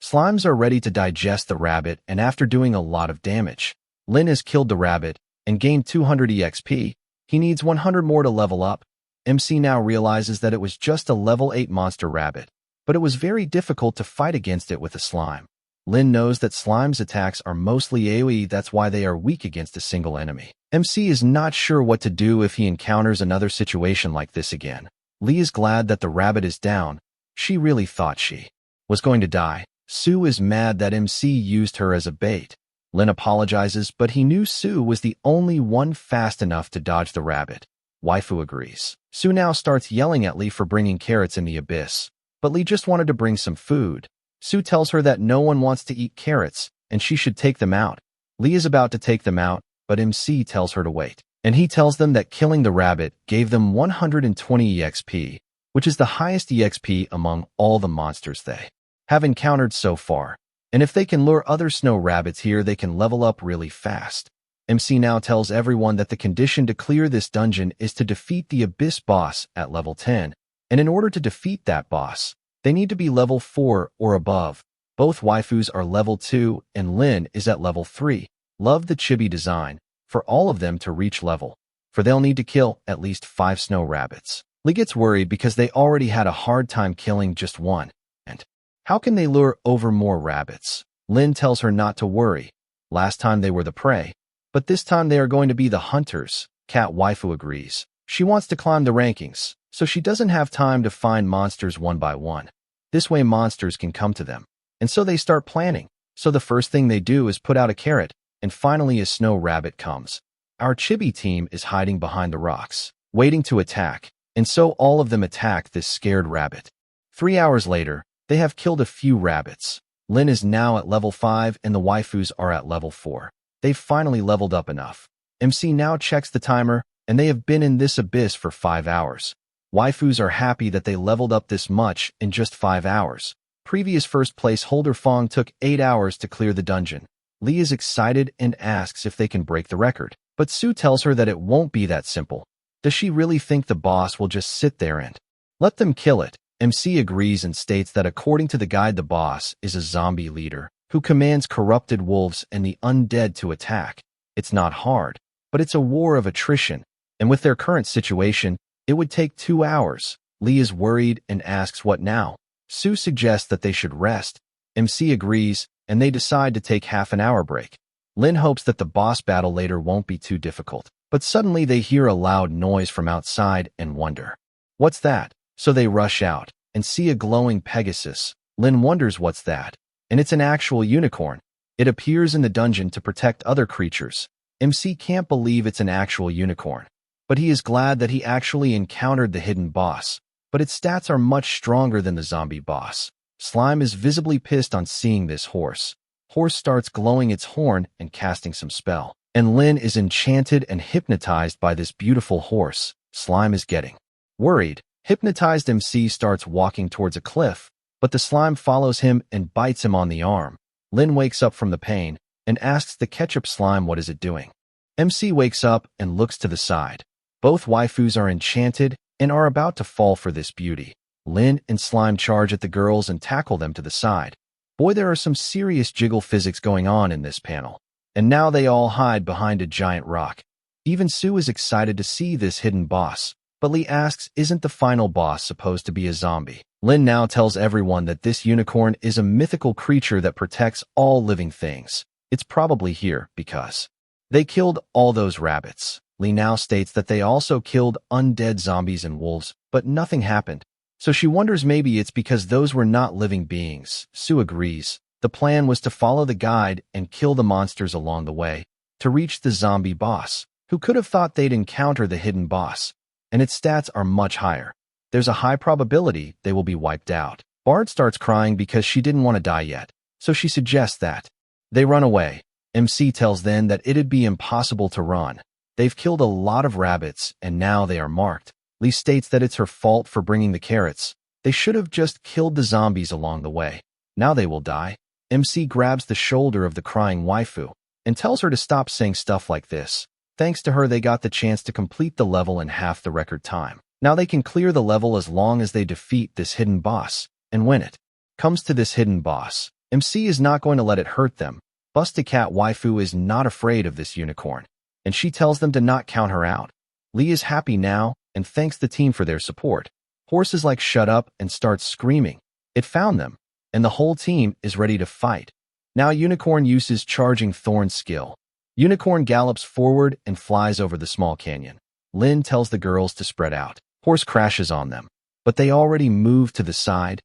Slimes are ready to digest the rabbit, and after doing a lot of damage, Lin has killed the rabbit and gained 200 EXP. He needs 100 more to level up. MC now realizes that it was just a level 8 monster rabbit, but it was very difficult to fight against it with a slime. Lin knows that slime's attacks are mostly AoE, that's why they are weak against a single enemy. MC is not sure what to do if he encounters another situation like this again. Lee is glad that the rabbit is down. She really thought she was going to die. Sue is mad that MC used her as a bait. Lin apologizes, but he knew Sue was the only one fast enough to dodge the rabbit. Waifu agrees. Sue now starts yelling at Lee for bringing carrots in the abyss, but Lee just wanted to bring some food. Sue tells her that no one wants to eat carrots, and she should take them out. Lee is about to take them out, but MC tells her to wait, and he tells them that killing the rabbit gave them 120 EXP, which is the highest EXP among all the monsters they have encountered so far. And if they can lure other snow rabbits here, they can level up really fast. MC now tells everyone that the condition to clear this dungeon is to defeat the Abyss boss at level 10, and in order to defeat that boss, they need to be level 4 or above. Both waifus are level 2 and Lin is at level 3. Love the chibi design for all of them to reach level, for they'll need to kill at least 5 snow rabbits. Lee gets worried because they already had a hard time killing just one, and how can they lure over more rabbits? Lin tells her not to worry. Last time they were the prey, but this time they are going to be the hunters. Cat waifu agrees. She wants to climb the rankings, so she doesn't have time to find monsters one by one. This way monsters can come to them. And so they start planning. So the first thing they do is put out a carrot, and finally a snow rabbit comes. Our chibi team is hiding behind the rocks, waiting to attack, and so all of them attack this scared rabbit. 3 hours later, they have killed a few rabbits. Lin is now at level 5 and the waifus are at level 4. They've finally leveled up enough. MC now checks the timer, and they have been in this abyss for 5 hours. Waifus are happy that they leveled up this much in just 5 hours. Previous first place holder Fong took 8 hours to clear the dungeon. Lee is excited and asks if they can break the record, but Sue tells her that it won't be that simple. Does she really think the boss will just sit there and let them kill it? MC agrees and states that according to the guide, the boss is a zombie leader who commands corrupted wolves and the undead to attack. It's not hard, but it's a war of attrition, and with their current situation, it would take 2 hours. Lee is worried and asks what now. Sue suggests that they should rest. MC agrees, and they decide to take half an hour break. Lin hopes that the boss battle later won't be too difficult, but suddenly they hear a loud noise from outside and wonder, what's that? So they rush out and see a glowing Pegasus. Lin wonders what's that, and it's an actual unicorn. It appears in the dungeon to protect other creatures. MC can't believe it's an actual unicorn, but he is glad that he actually encountered the hidden boss, but its stats are much stronger than the zombie boss. Slime is visibly pissed on seeing this horse. Horse starts glowing its horn and casting some spell, and Lin is enchanted and hypnotized by this beautiful horse. Slime is getting worried. Hypnotized MC starts walking towards a cliff, but the slime follows him and bites him on the arm. Lin wakes up from the pain and asks the ketchup slime what is it doing. MC wakes up and looks to the side. Both waifus are enchanted and are about to fall for this beauty. Lin and Slime charge at the girls and tackle them to the side. Boy, there are some serious jiggle physics going on in this panel. And now they all hide behind a giant rock. Even Sue is excited to see this hidden boss, but Lee asks, isn't the final boss supposed to be a zombie? Lin now tells everyone that this unicorn is a mythical creature that protects all living things. It's probably here because they killed all those rabbits. Lee now states that they also killed undead zombies and wolves, but nothing happened. So she wonders maybe it's because those were not living beings. Sue agrees. The plan was to follow the guide and kill the monsters along the way to reach the zombie boss. Who could have thought they'd encounter the hidden boss? And its stats are much higher. There's a high probability they will be wiped out. Bard starts crying because she didn't want to die yet, so she suggests that they run away. MC tells them that it'd be impossible to run. They've killed a lot of rabbits, and now they are marked. Lee states that it's her fault for bringing the carrots. They should have just killed the zombies along the way. Now they will die. MC grabs the shoulder of the crying waifu and tells her to stop saying stuff like this. Thanks to her, they got the chance to complete the level in half the record time. Now they can clear the level as long as they defeat this hidden boss. And when it comes to this hidden boss, MC is not going to let it hurt them. Busty Cat waifu is not afraid of this unicorn, and she tells them to not count her out. Lee is happy now and thanks the team for their support. Horse is like, shut up, and starts screaming. It found them, and the whole team is ready to fight. Now Unicorn uses Charging Thorn skill. Unicorn gallops forward and flies over the small canyon. Lin tells the girls to spread out. Horse crashes on them, but they already move to the side.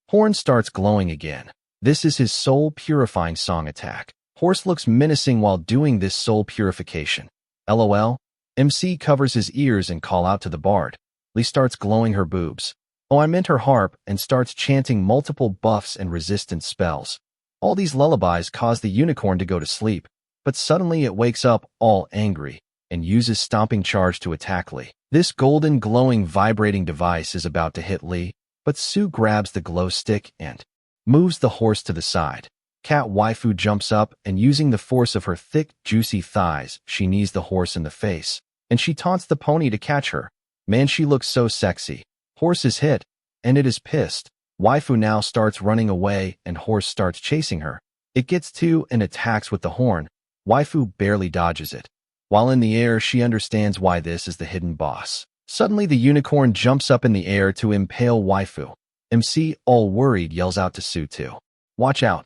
Horn starts glowing again. This is his soul purifying song attack. Horse looks menacing while doing this soul purification. LOL. MC covers his ears and call out to the bard. Lee starts glowing her boobs. Oh, I meant her harp, and starts chanting multiple buffs and resistance spells. All these lullabies cause the unicorn to go to sleep, but suddenly it wakes up all angry and uses Stomping Charge to attack Lee. This golden glowing vibrating device is about to hit Lee, but Sue grabs the glow stick and moves the horse to the side. Cat waifu jumps up and using the force of her thick, juicy thighs, she knees the horse in the face, and she taunts the pony to catch her. Man, she looks so sexy. Horse is hit, and it is pissed. Waifu now starts running away and horse starts chasing her. It gets to and attacks with the horn. Waifu barely dodges it. While in the air, she understands why this is the hidden boss. Suddenly, the unicorn jumps up in the air to impale Waifu. MC, all worried, yells out to Su to watch out.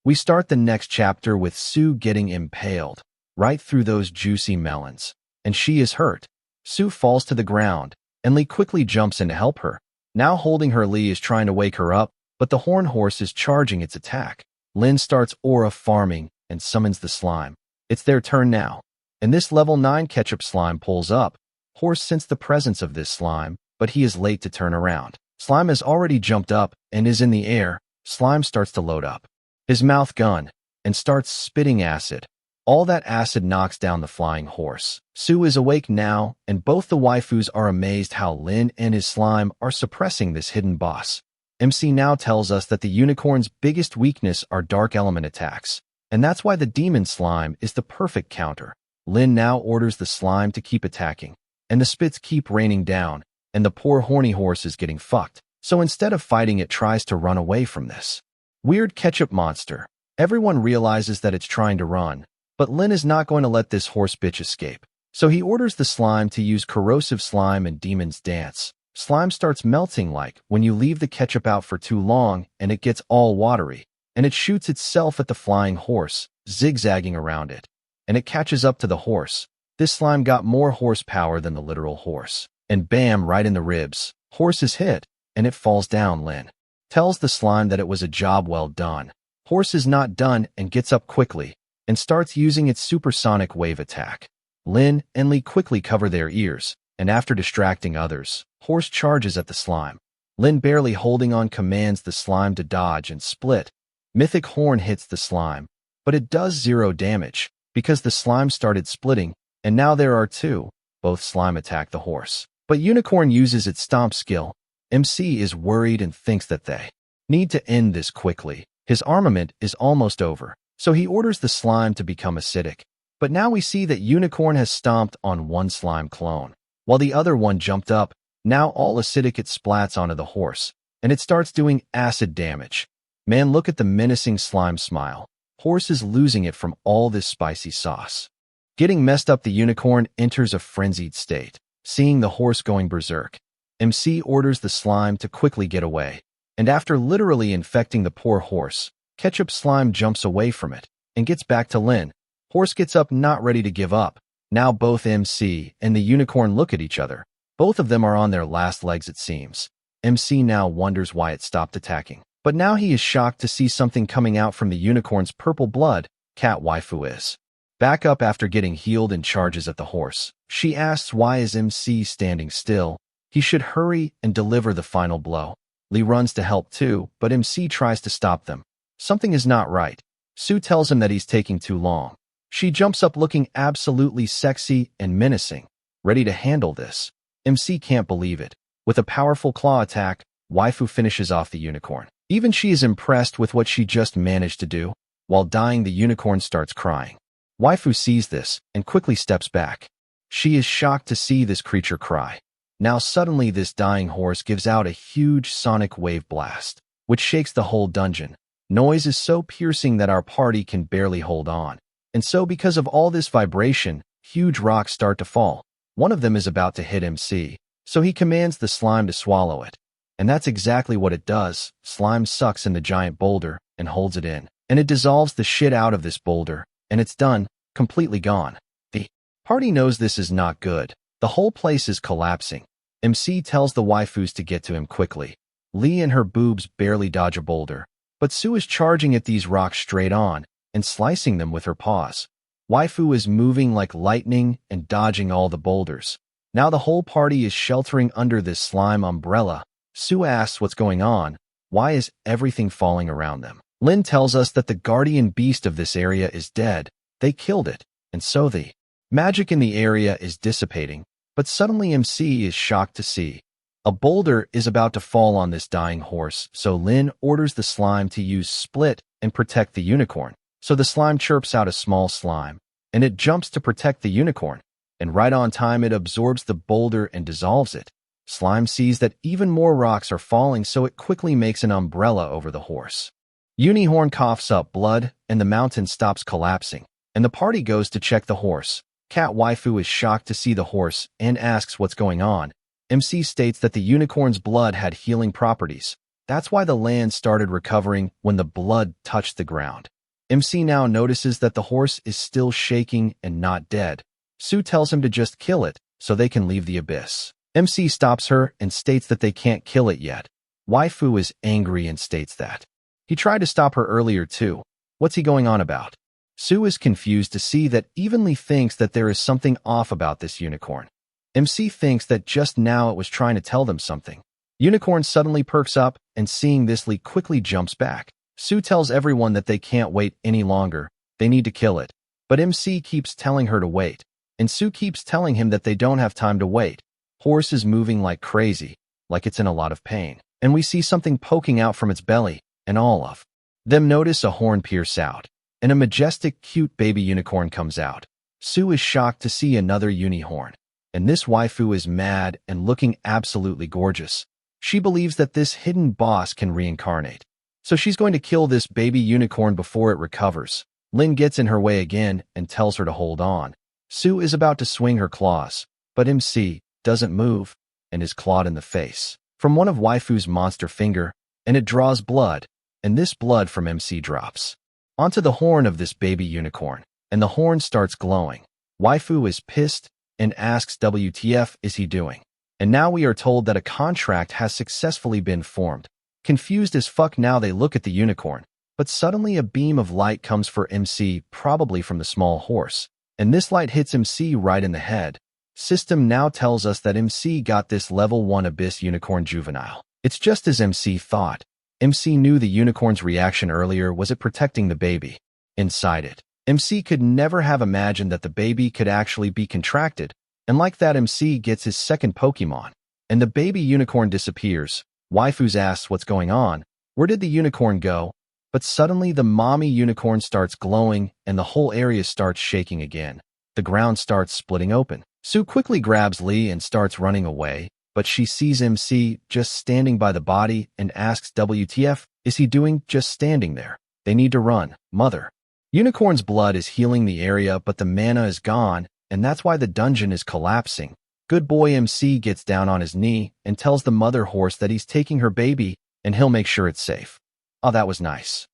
We start the next chapter with Su getting impaled right through those juicy melons, and she is hurt. Su falls to the ground, and Lee quickly jumps in to help her. Now holding her, Lee is trying to wake her up, but the horn horse is charging its attack. Lin starts aura farming and summons the slime. It's their turn now, and this level 9 ketchup slime pulls up. Horse sensed the presence of this slime, but he is late to turn around. Slime has already jumped up and is in the air. Slime starts to load up his mouth gun and starts spitting acid. All that acid knocks down the flying horse. Su is awake now, and both the waifus are amazed how Lin and his slime are suppressing this hidden boss. MC now tells us that the unicorn's biggest weakness are dark element attacks, and that's why the demon slime is the perfect counter. Lin now orders the slime to keep attacking, and the spits keep raining down, and the poor horny horse is getting fucked. So instead of fighting, it tries to run away from this weird ketchup monster. Everyone realizes that it's trying to run, but Lin is not going to let this horse bitch escape. So he orders the slime to use corrosive slime and demon's dance. Slime starts melting like when you leave the ketchup out for too long and it gets all watery, and it shoots itself at the flying horse, zigzagging around it, and it catches up to the horse. This slime got more horsepower than the literal horse, and bam, right in the ribs. Horse is hit, and it falls down. Lin tells the slime that it was a job well done. Horse is not done and gets up quickly and starts using its supersonic wave attack. Lin and Lee quickly cover their ears, and after distracting others, Horse charges at the slime. Lin, barely holding on, commands the slime to dodge and split. Mythic Horn hits the slime, but it does 0 damage because the slime started splitting, and now there are two. Both slime attack the horse, but Unicorn uses its stomp skill. MC is worried and thinks that they need to end this quickly. His armament is almost over, so he orders the slime to become acidic. But now we see that Unicorn has stomped on one slime clone, while the other one jumped up. Now all acidic it splats onto the horse, and it starts doing acid damage. Man, look at the menacing slime smile. Horse is losing it from all this spicy sauce. Getting messed up, the Unicorn enters a frenzied state, seeing the horse going berserk. MC orders the slime to quickly get away, and after literally infecting the poor horse, Ketchup Slime jumps away from it and gets back to Lin. Horse gets up, not ready to give up. Now both MC and the Unicorn look at each other. Both of them are on their last legs, it seems. MC now wonders why it stopped attacking, but now he is shocked to see something coming out from the Unicorn's purple blood. Cat Waifu is back up after getting healed and charges at the horse. She asks why is MC standing still. He should hurry and deliver the final blow. Lee runs to help too, but MC tries to stop them. Something is not right. Su tells him that he's taking too long. She jumps up looking absolutely sexy and menacing, ready to handle this. MC can't believe it. With a powerful claw attack, Waifu finishes off the Unicorn. Even she is impressed with what she just managed to do. While dying, the Unicorn starts crying. Waifu sees this and quickly steps back. She is shocked to see this creature cry. Now suddenly this dying horse gives out a huge sonic wave blast, which shakes the whole dungeon. Noise is so piercing that our party can barely hold on. And so because of all this vibration, huge rocks start to fall. One of them is about to hit MC, so he commands the slime to swallow it. And that's exactly what it does. Slime sucks in the giant boulder and holds it in, and it dissolves the shit out of this boulder, and it's done, completely gone. The party knows this is not good. The whole place is collapsing. MC tells the waifus to get to him quickly. Lee and her boobs barely dodge a boulder, but Su is charging at these rocks straight on and slicing them with her paws. Waifu is moving like lightning and dodging all the boulders. Now the whole party is sheltering under this slime umbrella. Su asks what's going on. Why is everything falling around them? Lin tells us that the guardian beast of this area is dead. They killed it, and so the magic in the area is dissipating. But suddenly MC is shocked to see a boulder is about to fall on this dying horse, so Lin orders the slime to use split and protect the Unicorn. So the slime chirps out a small slime, and it jumps to protect the Unicorn, and right on time it absorbs the boulder and dissolves it. Slime sees that even more rocks are falling, so it quickly makes an umbrella over the horse. Unicorn coughs up blood, and the mountain stops collapsing, and the party goes to check the horse. Cat Waifu is shocked to see the horse and asks what's going on. MC states that the unicorn's blood had healing properties. That's why the land started recovering when the blood touched the ground. MC now notices that the horse is still shaking and not dead. Sue tells him to just kill it so they can leave the abyss. MC stops her and states that they can't kill it yet. Waifu is angry and states that he tried to stop her earlier too. What's he going on about? Sue is confused to see that Evenly thinks that there is something off about this unicorn. MC thinks that just now it was trying to tell them something. Unicorn suddenly perks up, and seeing this, Lee quickly jumps back. Sue tells everyone that they can't wait any longer. They need to kill it. But MC keeps telling her to wait, and Sue keeps telling him that they don't have time to wait. Horse is moving like crazy, like it's in a lot of pain, and we see something poking out from its belly, and all of them notice a horn pierce out, and a majestic, cute baby unicorn comes out. Sue is shocked to see another unicorn, and this waifu is mad and looking absolutely gorgeous. She believes that this hidden boss can reincarnate, so she's going to kill this baby unicorn before it recovers. Lin gets in her way again and tells her to hold on. Sue is about to swing her claws, but MC doesn't move and is clawed in the face from one of waifu's monster finger, and it draws blood, and this blood from MC drops onto the horn of this baby unicorn, and the horn starts glowing. Waifu is pissed and asks WTF is he doing? And now we are told that a contract has successfully been formed. Confused as fuck now they look at the unicorn, but suddenly a beam of light comes for MC, probably from the small horse, and this light hits MC right in the head. System now tells us that MC got this level 1 Abyss Unicorn Juvenile. It's just as MC thought. MC knew the unicorn's reaction earlier was it protecting the baby inside it. MC could never have imagined that the baby could actually be contracted, and like that MC gets his second Pokemon, and the baby unicorn disappears. Waifu's asks what's going on, where did the unicorn go? But suddenly the mommy unicorn starts glowing and the whole area starts shaking again. The ground starts splitting open. Sue quickly grabs Lee and starts running away, but she sees MC just standing by the body and asks WTF is he doing just standing there? They need to run, mother. Unicorn's blood is healing the area, but the mana is gone, and that's why the dungeon is collapsing. Good boy MC gets down on his knee and tells the mother horse that he's taking her baby and he'll make sure it's safe. Oh, that was nice.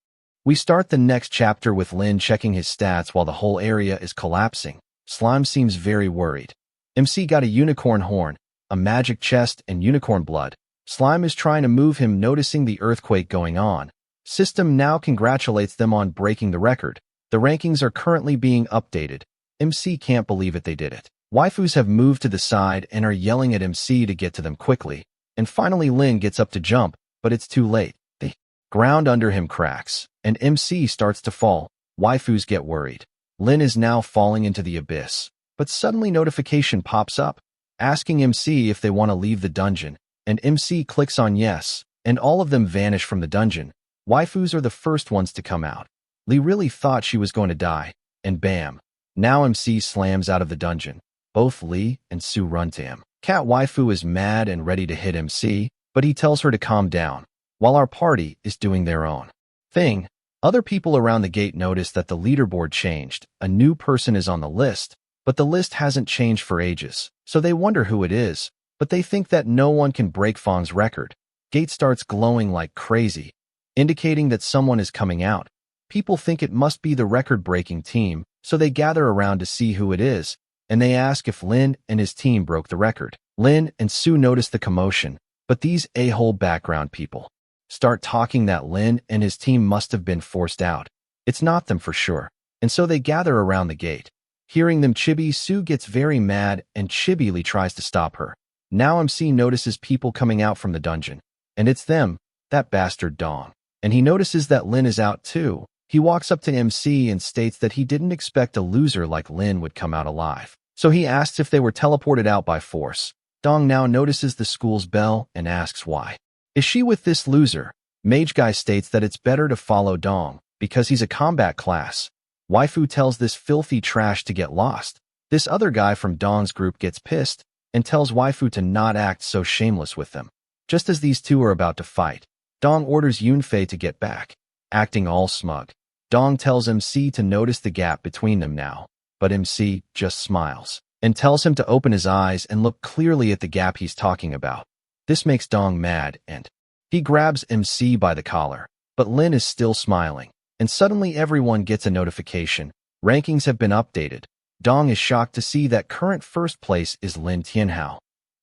We start the next chapter with Lin checking his stats while the whole area is collapsing. Slime seems very worried. MC got a unicorn horn, a magic chest, and unicorn blood. Slime is trying to move him, noticing the earthquake going on. System now congratulates them on breaking the record. The rankings are currently being updated. MC can't believe it, they did it. Waifus have moved to the side and are yelling at MC to get to them quickly. And finally Lin gets up to jump, but it's too late. The ground under him cracks, and MC starts to fall. Waifus get worried. Lin is now falling into the abyss, but suddenly notification pops up, asking MC if they want to leave the dungeon, and MC clicks on yes, and all of them vanish from the dungeon. Waifus are the first ones to come out. Lee really thought she was going to die, and bam. Now MC slams out of the dungeon. Both Lee and Sue run to him. Cat Waifu is mad and ready to hit MC, but he tells her to calm down, while our party is doing their own thing. Other people around the gate notice that the leaderboard changed. A new person is on the list, but the list hasn't changed for ages, so they wonder who it is, but they think that no one can break Fong's record. Gate starts glowing like crazy, indicating that someone is coming out. People think it must be the record-breaking team, so they gather around to see who it is, and they ask if Lin and his team broke the record. Lin and Sue notice the commotion, but these a-hole background people start talking that Lin and his team must have been forced out. It's not them for sure, and so they gather around the gate. Hearing them Chibi, Sue gets very mad and Chibi Lee tries to stop her. Now MC notices people coming out from the dungeon, and it's them, that bastard Dong. And he notices that Lin is out too. He walks up to MC and states that he didn't expect a loser like Lin would come out alive. So he asks if they were teleported out by force. Dong now notices the school's bell and asks why. Is she with this loser? Mage Guy states that it's better to follow Dong because he's a combat class. Waifu tells this filthy trash to get lost. This other guy from Dong's group gets pissed and tells waifu to not act so shameless with them. Just as these two are about to fight, Dong orders Yunfei to get back, acting all smug. Dong tells MC to notice the gap between them now, but MC just smiles and tells him to open his eyes and look clearly at the gap he's talking about. This makes Dong mad and he grabs MC by the collar, but Lin is still smiling, and suddenly everyone gets a notification. Rankings have been updated. Dong is shocked to see that current first place is Lin Tianhao.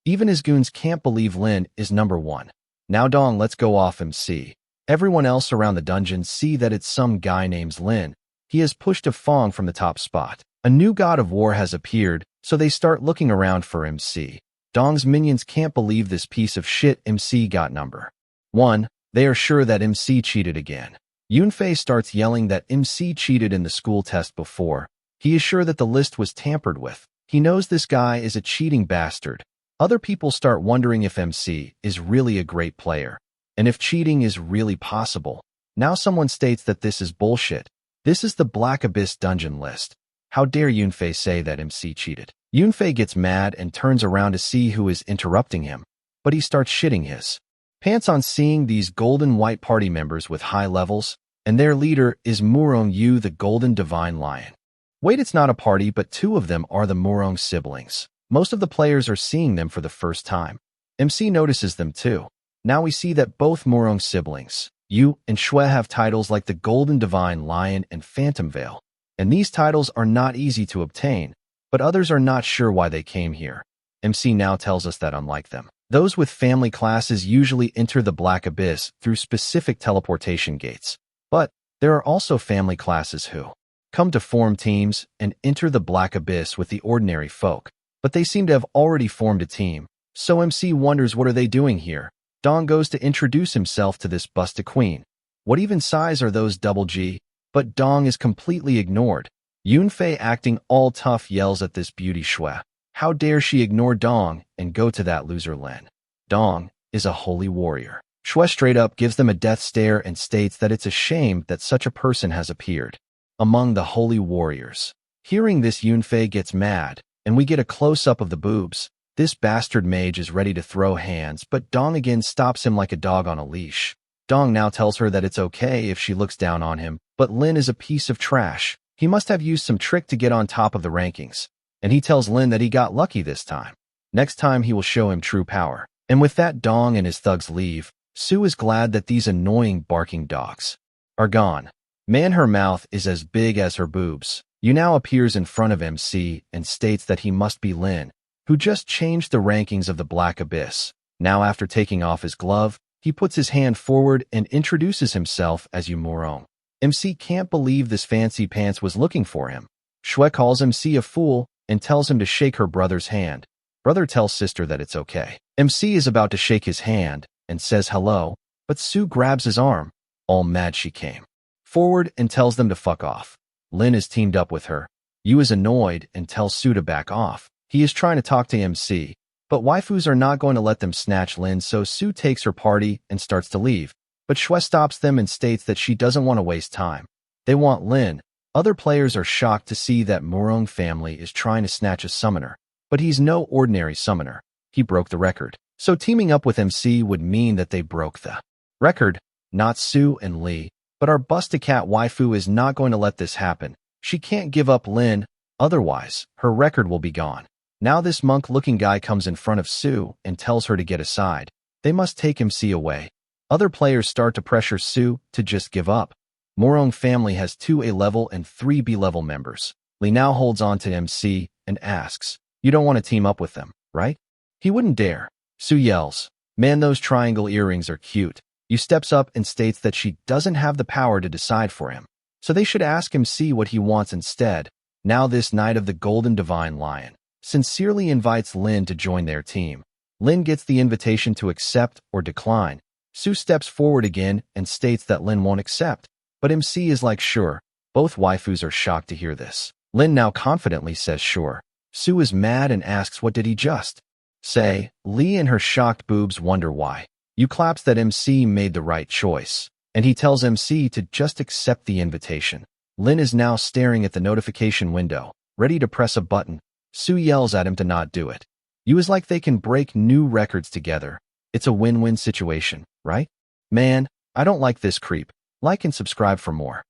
Even his goons can't believe Lin is number 1. Now Dong lets go off MC. Everyone else around the dungeon see that it's some guy named Lin. He has pushed a Fong from the top spot. A new god of war has appeared, so they start looking around for MC. Dong's minions can't believe this piece of shit MC got number 1. They are sure that MC cheated again. Yunfei starts yelling that MC cheated in the school test before. He is sure that the list was tampered with. He knows this guy is a cheating bastard. Other people start wondering if MC is really a great player, and if cheating is really possible. Now someone states that this is bullshit. This is the Black Abyss dungeon list. How dare Yunfei say that MC cheated? Yunfei gets mad and turns around to see who is interrupting him, but he starts shitting his pants on seeing these golden white party members with high levels, and their leader is Murong Yu, the golden divine lion. Wait, it's not a party, but 2 of them are the Murong siblings. Most of the players are seeing them for the first time. MC notices them too. Now we see that both Murong siblings, Yu and Shui, have titles like the Golden Divine Lion and Phantom Veil, and these titles are not easy to obtain, but others are not sure why they came here. MC now tells us that unlike them, those with family classes usually enter the Black Abyss through specific teleportation gates. But there are also family classes who come to form teams and enter the Black Abyss with the ordinary folk. But they seem to have already formed a team, so MC wonders what are they doing here. Dong goes to introduce himself to this busted queen. What even size are those double G? But Dong is completely ignored. Yunfei, acting all tough, yells at this beauty Shui. How dare she ignore Dong and go to that loser Lin? Dong is a holy warrior. Shui straight up gives them a death stare and states that it's a shame that such a person has appeared among the holy warriors. Hearing this, Yunfei gets mad, and we get a close-up of the boobs. This bastard mage is ready to throw hands, but Dong again stops him like a dog on a leash. Dong now tells her that it's okay if she looks down on him, but Lin is a piece of trash. He must have used some trick to get on top of the rankings, and he tells Lin that he got lucky this time. Next time he will show him true power. And with that, Dong and his thugs leave. Sue is glad that these annoying barking dogs are gone. Man, her mouth is as big as her boobs. Yu now appears in front of MC and states that he must be Lin, who just changed the rankings of the Black Abyss. Now, after taking off his glove, he puts his hand forward and introduces himself as Yu Murong. MC can't believe this fancy pants was looking for him. Shui calls MC a fool and tells him to shake her brother's hand. Brother tells sister that it's okay. MC is about to shake his hand and says hello, but Sue grabs his arm. All mad, she came forward and tells them to fuck off. Lin is teamed up with her. Yu is annoyed and tells Sue to back off. He is trying to talk to MC, but waifus are not going to let them snatch Lin, so Sue takes her party and starts to leave. But Shui stops them and states that she doesn't want to waste time. They want Lin. Other players are shocked to see that Murong family is trying to snatch a summoner, but he's no ordinary summoner. He broke the record. So teaming up with MC would mean that they broke the record. Not Sue and Lee, but our Bustacat waifu is not going to let this happen. She can't give up Lin, otherwise her record will be gone. Now this monk-looking guy comes in front of Sue and tells her to get aside. They must take MC away. Other players start to pressure Sue to just give up. Murong family has 2 A-level and 3 B-level members. Lee now holds on to MC and asks, "You don't want to team up with them, right?" He wouldn't dare. Sue yells, "Man, those triangle earrings are cute." Yu steps up and states that she doesn't have the power to decide for him, so they should ask MC what he wants instead. Now this Knight of the Golden Divine Lion sincerely invites Lin to join their team. Lin gets the invitation to accept or decline. Sue steps forward again and states that Lin won't accept, but MC is like, "Sure." Both waifus are shocked to hear this. Lin now confidently says sure. Sue is mad and asks what did he just say. Lee and her shocked boobs wonder why. Yu claps that MC made the right choice, and he tells MC to just accept the invitation. Lin is now staring at the notification window, ready to press a button. Sue yells at him to not do it. You is like they can break new records together. It's a win-win situation, right? Man, I don't like this creep. Like and subscribe for more.